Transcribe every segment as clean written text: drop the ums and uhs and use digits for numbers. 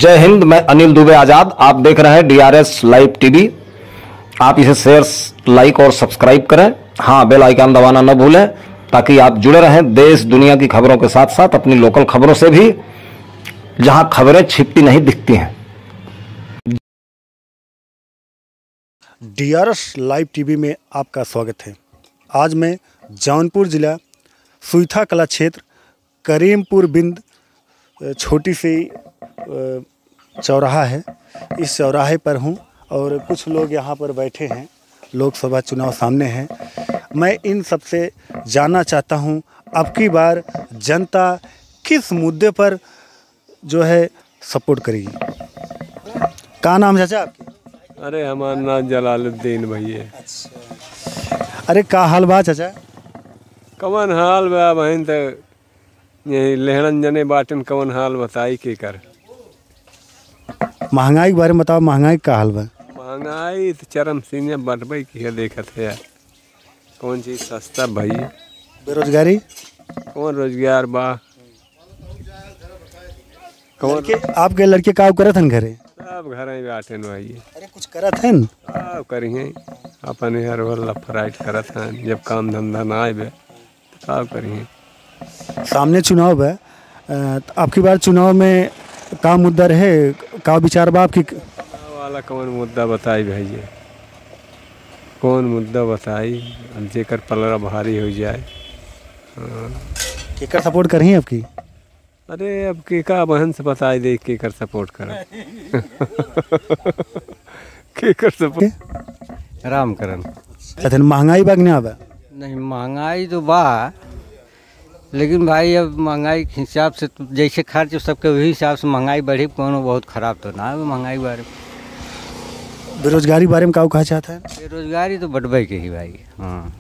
जय हिंद। मैं अनिल दुबे आजाद। आप देख रहे हैं डीआरएस लाइव टीवी। आप इसे शेयर, लाइक और सब्सक्राइब करें। हाँ, बेल आइकन दबाना न भूलें ताकि आप जुड़े रहें देश दुनिया की खबरों के साथ साथ अपनी लोकल खबरों से भी, जहां खबरें छिपती नहीं दिखती हैं। डीआरएस लाइव टीवी में आपका स्वागत है। आज मैं जौनपुर जिला सुईथा कला क्षेत्र करीमपुर बिंद छोटी सी चौराहा है, इस चौराहे पर हूँ और कुछ लोग यहाँ पर बैठे हैं। लोकसभा चुनाव सामने हैं। मैं इन सबसे जानना चाहता हूँ अब की बार जनता किस मुद्दे पर जो है सपोर्ट करेगी। क्या नाम चाचा आपके? अरे हमारा नाम जलालुद्दीन भैया। अरे का हाल बा चाचा? कवन हाल बा बहन? तो यही लेहड़न जने बाटन कवन हाल बताई के कर। महंगाई के बारे में बताओ, महंगाई का हाल बा? महंगाई तो चरम सीने बढ़बे की है, देखत है यार। कौन चीज़ सस्ता भाई? बेरोजगारी? कौन रोजगार बा? कौन आपके लड़के का करत हन घरे? सब घर ही बाटन भाई। अरे कुछ करत हन? करिए अपन हर वाला फ्राइट करत हैं। जब काम धंधा ना आए बे तो का करिए। सामने चुनाव है, आपकी बार चुनाव में का मुद्दा रहे, का विचार बा आपकी? वाला कौन मुद्दा बताई भैया? कौन मुद्दा बताई? अब जेकर पलरा भारी हो जाए। केकर सपोर्ट कर रही आपकी? अरे अब के का बहन से बताई दे के कर सपोर्ट कर के कर सपोर्ट रामकरण। अच्छा, महंगाई बा कि नहीं बा? नहीं, महंगाई तो बा, लेकिन भाई अब महंगाई के हिसाब से तो जैसे खर्च सबके वही हिसाब से महंगाई बढ़ी। कोनो बहुत ख़राब तो ना है महंगाई बारे में। बेरोजगारी बारे में का कहा चाहता है? बेरोजगारी तो बढ़बे के ही भाई। हाँ,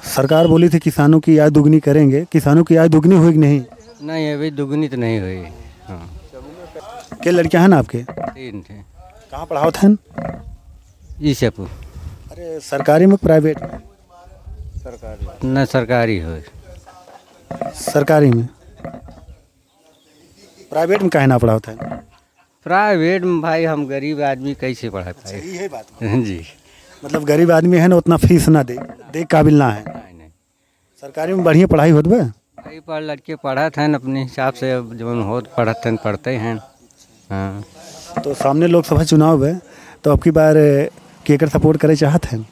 सरकार बोली थी किसानों की आय दुगनी करेंगे। किसानों की आय दुगनी हुई कि नहीं? नहीं अभी दुगनी तो नहीं हुई। हाँ, क्या लड़कियां हैं ना आपके? 3 थे। कहाँ पढ़ाओ थे? ईशेपुर। अरे सरकारी में प्राइवेट में? सरकारी न सरकारी हो। सरकारी में। प्राइवेट में काहे ना पढ़ाओ थे? प्राइवेट में भाई हम गरीब आदमी कैसे पढ़ा पाए? यही है बात। जी, मतलब गरीब आदमी है ना, उतना फीस ना दे काबिल ना है। नहीं सरकारी में बढ़िया पढ़ाई होत बा? भाई पर लड़के पढ़त हैं अपने हिसाब से, अब जो हो पढ़ते हैं। हाँ, तो सामने लोकसभा चुनाव है, तो अब की बार केकर सपोर्ट करे चाहत हैं?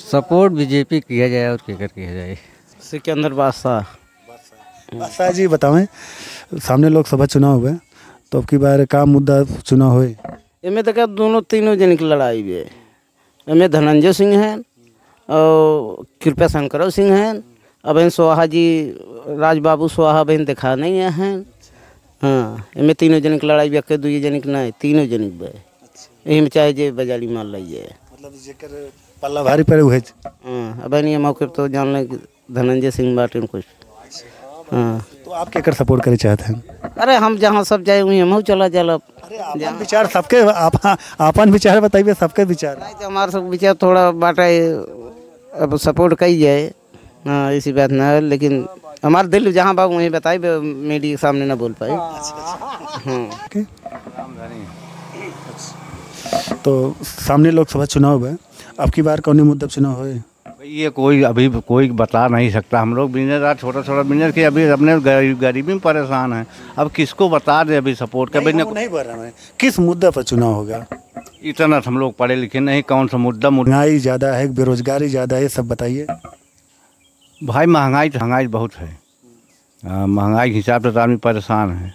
सपोर्ट बीजेपी किया जाए और केकर किया जाए। सिकंदर बादशाह। बादशाह जी बताएं, सामने लोकसभा चुनाव है, तो अब की बार का मुद्दा चुनाव होए? इनमें तो क्या दोनों तीनों जन की लड़ाई भी है। इनमें धनंजय सिंह हैं और कृपया शंकर सिंह हैं। अब इन स्वाहा जी, राजबाबू स्वाहा बहन दिखा नहीं हैं। हाँ, इनमें तीनों जन की लड़ाई भी, दो जन की नहीं, तीनों जन की है। यही में चाहे जे बजाली मार लीजिए, मतलब जेकर पल्ला भारी पड़े हुए। हाँ, अब ये मौके तो जान लें धनंजय सिंह बाटे कुछ। हाँ, तो आप केकर सपोर्ट करे चाहते हैं? अरे हम जहाँ सब जाए वहीं हम चला जाला। अरे आपन विचार सबके, आपन विचार बताइए, सबके विचार। नहीं तो हमारा सब विचार थोड़ा बाटा अब सपोर्ट कही जाए। हाँ, ऐसी बात ना है, लेकिन हमारा दिल जहाँ बाबू वहीं बताई, मीडिया के सामने ना बोल पाए। हाँ। तो सामने लोकसभा चुनाव है, अब की बार कौन मुद्दा चुनाव होए? ये कोई अभी कोई बता नहीं सकता। हम लोग बिजनेसदार छोटा बिजनेस के अभी अपने गरीबी में परेशान हैं। अब किसको बता दे अभी सपोर्ट कर? नहीं बोल रहा मैं, किस मुद्दा पर चुनाव होगा? इतना हम लोग पढ़े लिखे नहीं, कौन सा मुद्दा? महंगाई ज़्यादा है, बेरोजगारी ज़्यादा है, सब बताइए भाई। महंगाई बहुत है। महंगाई के हिसाब से तो आदमी परेशान है।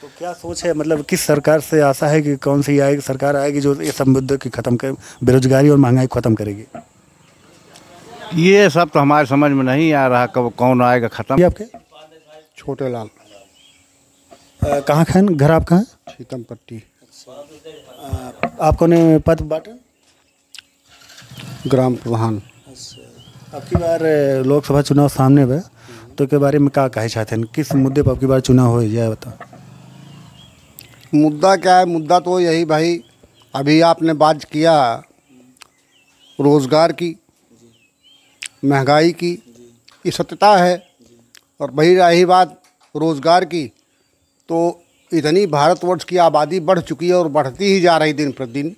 तो क्या सोच है, मतलब किस सरकार से आशा है कि कौन सी आएगी सरकार आएगी जो ये सब मुद्दे की ख़त्म कर, बेरोजगारी और महंगाई ख़त्म करेगी? ये सब तो हमारे समझ में नहीं आ रहा कब कौन आएगा ख़त्म। आपके छोटे लाल। कहाँ खान घर आपका है? सीतम पट्टी। आपको ने पद बांटा? ग्राम प्रधान। अब की बार लोकसभा चुनाव सामने है, तो के बारे में क्या कहे चाहते हैं? किस मुद्दे पर अब की बार चुनाव हो जाए बताओ? मुद्दा क्या है? मुद्दा तो यही भाई, अभी आपने बात किया रोज़गार की, महंगाई की, ये सत्यता है। और वही रही बात रोज़गार की, तो इतनी भारतवर्ष की आबादी बढ़ चुकी है और बढ़ती ही जा रही दिन प्रतिदिन,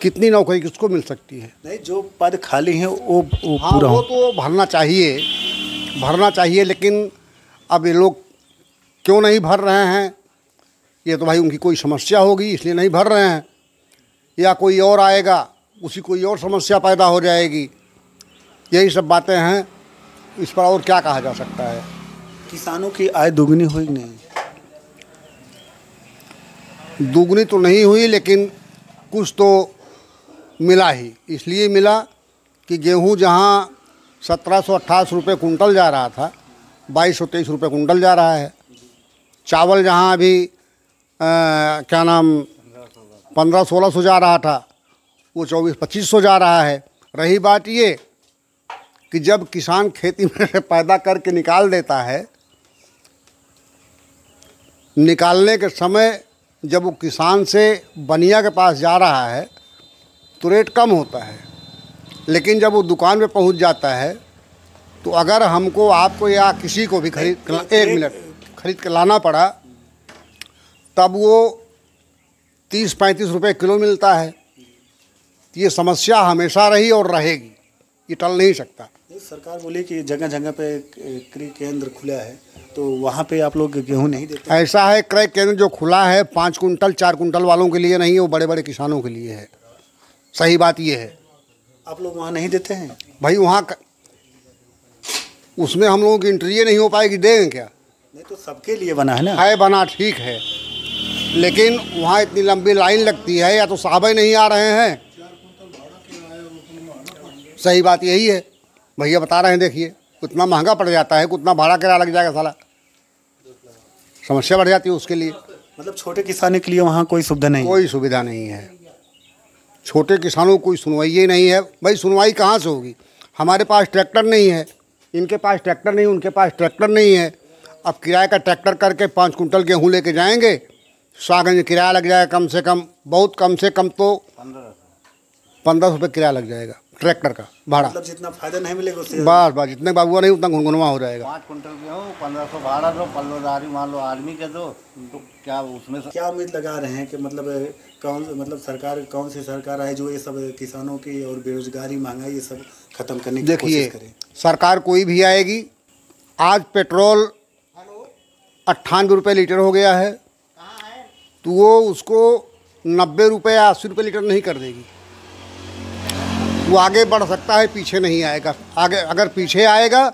कितनी नौकरी किसको मिल सकती है? नहीं, जो पद खाली हैं वो हाँ, पूरा वो हो। तो भरना चाहिए, लेकिन अब ये लोग क्यों नहीं भर रहे हैं, ये तो भाई उनकी कोई समस्या होगी इसलिए नहीं भर रहे हैं, या कोई और आएगा उसी कोई और समस्या पैदा हो जाएगी। यही सब बातें हैं, इस पर और क्या कहा जा सकता है। किसानों की आय दोगुनी हुई नहीं? दुगनी तो नहीं हुई, लेकिन कुछ तो मिला ही। इसलिए मिला कि गेहूं जहां 1728 रुपये कुंटल जा रहा था, 2223 रुपये कुंटल जा रहा है। चावल जहां अभी क्या नाम 1500-1600 जा रहा था, वो 2400-2500 जा रहा है। रही बात ये कि जब किसान खेती में से पैदा करके निकाल देता है, निकालने के समय जब वो किसान से बनिया के पास जा रहा है तो रेट कम होता है, लेकिन जब वो दुकान पे पहुंच जाता है तो अगर हमको आपको या किसी को भी खरीद के लाना पड़ा, तब वो 30-35 रुपये किलो मिलता है। ये समस्या हमेशा रही और रहेगी, ये टल नहीं सकता। सरकार बोली कि जगह जगह पे क्रय केंद्र खुला है, तो वहाँ पे आप लोग गेहूँ नहीं देते? ऐसा है, क्रय केंद्र जो खुला है 5 कुंटल 4 कुंटल वालों के लिए नहीं है, वो बड़े बड़े किसानों के लिए है। सही बात ये है। आप लोग वहाँ नहीं देते हैं? भाई वहाँ उसमें हम लोगों की एंट्री नहीं हो पाएगी, देंगे क्या? नहीं, तो सबके लिए बना है ना। है बना, ठीक है, लेकिन वहाँ इतनी लंबी लाइन लगती है, या तो साहब ही नहीं आ रहे हैं। सही बात यही है, भैया बता रहे हैं। देखिए कितना महंगा पड़ जाता है, कितना भाड़ा किराया लग जाएगा, साला समस्या बढ़ जाती है उसके लिए। मतलब छोटे किसानों के लिए वहाँ कोई सुविधा नहीं? कोई सुविधा नहीं है, छोटे किसानों को कोई सुनवाई ही नहीं है। भाई सुनवाई कहाँ से होगी? हमारे पास ट्रैक्टर नहीं है, इनके पास ट्रैक्टर नहीं, उनके पास ट्रैक्टर नहीं है। अब किराए का ट्रैक्टर करके 5 कुंटल गेहूँ लेके जाएंगे, सागंज किराया लग जाएगा कम से कम, बहुत कम से कम तो 15 रुपये किराया लग जाएगा ट्रैक्टर का भाड़ा। मतलब जितना फायदा नहीं मिलेगा उससे बस जितने बाबुआ नहीं उतना घुनघुनवा हो जाएगा। 5 कुंटल गेहूँ 1500 भाड़ा दो, पल्लोदारी मान लो आदमी के दो, तो क्या उसमें क्या उम्मीद लगा रहे हैं कि मतलब सरकार कौन सी सरकार है जो ये सब किसानों की और बेरोजगारी महंगाई ये सब खत्म करने की कोशिश करे? सरकार कोई भी आएगी, आज पेट्रोल 98 रुपये लीटर हो गया है, तो वो उसको 90 रुपये या 80 रुपये लीटर नहीं कर देगी। वो आगे बढ़ सकता है, पीछे नहीं आएगा। आगे अगर पीछे आएगा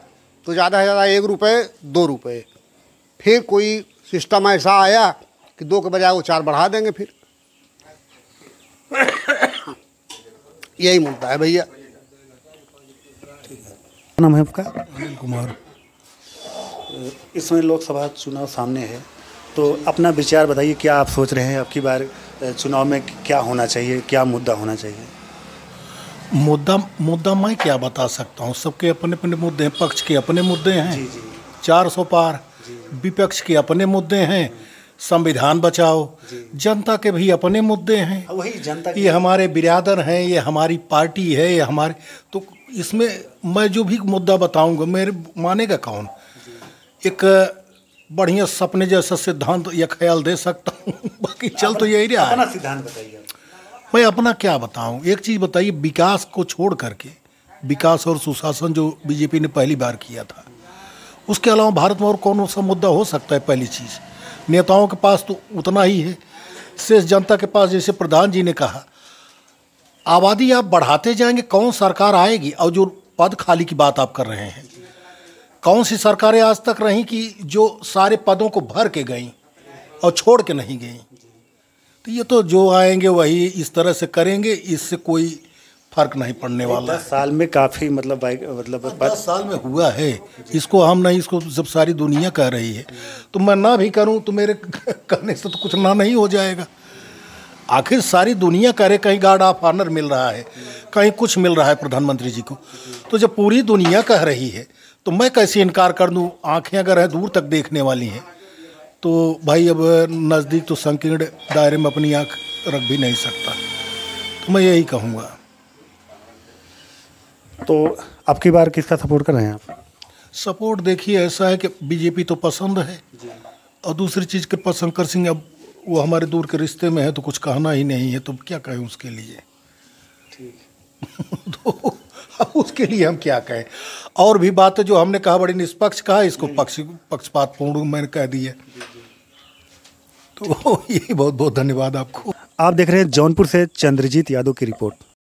तो ज़्यादा से ज़्यादा 1 रुपये 2 रुपये। फिर कोई सिस्टम ऐसा आया कि 2 के बजाय वो 4 बढ़ा देंगे, फिर यही मुद्दा है भैया। नाम है आपका? अनिल कुमार। इस समय लोकसभा चुनाव सामने है, तो अपना विचार बताइए, क्या आप सोच रहे हैं अब की बार चुनाव में क्या होना चाहिए, क्या मुद्दा होना चाहिए? मुद्दा मैं क्या बता सकता हूँ, सबके अपने अपने मुद्दे हैं। पक्ष के अपने मुद्दे हैं, जी जी 400 पार, विपक्ष के अपने मुद्दे हैं, संविधान बचाओ, जनता के भी अपने मुद्दे हैं। वही जनता ये हमारे बिरादर हैं, ये हमारी पार्टी है, ये हमारे, तो इसमें मैं जो भी मुद्दा बताऊंगा मेरे मानेगा कौन? एक बढ़िया सपने जैसा सिद्धांत या ख्याल दे सकता हूँ, बाकी चल तो यही रहा अपना है। सिद्धांत बताइए। मैं अपना क्या बताऊं? एक चीज़ बताइए, विकास को छोड़ करके, विकास और सुशासन जो बीजेपी ने पहली बार किया था, उसके अलावा भारत में और कौन सा मुद्दा हो सकता है? पहली चीज़, नेताओं के पास तो उतना ही है, शेष जनता के पास, जैसे प्रधान जी ने कहा, आबादी आप बढ़ाते जाएंगे, कौन सरकार आएगी? और जो पद खाली की बात आप कर रहे हैं, कौन सी सरकारें आज तक रहीं कि जो सारे पदों को भर के गईं और छोड़ के नहीं गईं? तो ये तो जो आएंगे वही इस तरह से करेंगे, इससे कोई फर्क नहीं पड़ने वाला। 10 साल में काफ़ी मतलब 10 साल में हुआ है, इसको हम नहीं, इसको जब सारी दुनिया कह रही है तो मैं ना भी करूं तो मेरे कहने से तो कुछ ना नहीं हो जाएगा। आखिर सारी दुनिया कह रहे, कहीं गार्ड ऑफ ऑनर मिल रहा है, कहीं कुछ मिल रहा है प्रधानमंत्री जी को, तो जब पूरी दुनिया कह रही है तो मैं कैसे इनकार कर दूं? आँखें अगर है दूर तक देखने वाली हैं तो भाई अब नज़दीक तो संकीर्ण दायरे में अपनी आँख रख भी नहीं सकता, तो मैं यही कहूँगा। तो अब की बार किसका सपोर्ट कर रहे हैं आप? सपोर्ट देखिए ऐसा है कि बीजेपी तो पसंद है, और दूसरी चीज़ कृपा शंकर सिंह अब वो हमारे दूर के रिश्ते में है तो कुछ कहना ही नहीं है, तो क्या कहें उसके लिए। तो अब उसके लिए हम क्या कहें। और भी बातें जो हमने कहा बड़ी निष्पक्ष कहा, इसको पक्षपात पूर्ण मैंने कह दी है। तो यही बहुत बहुत धन्यवाद आपको। आप देख रहे हैं जौनपुर से चंद्रजीत यादव की रिपोर्ट।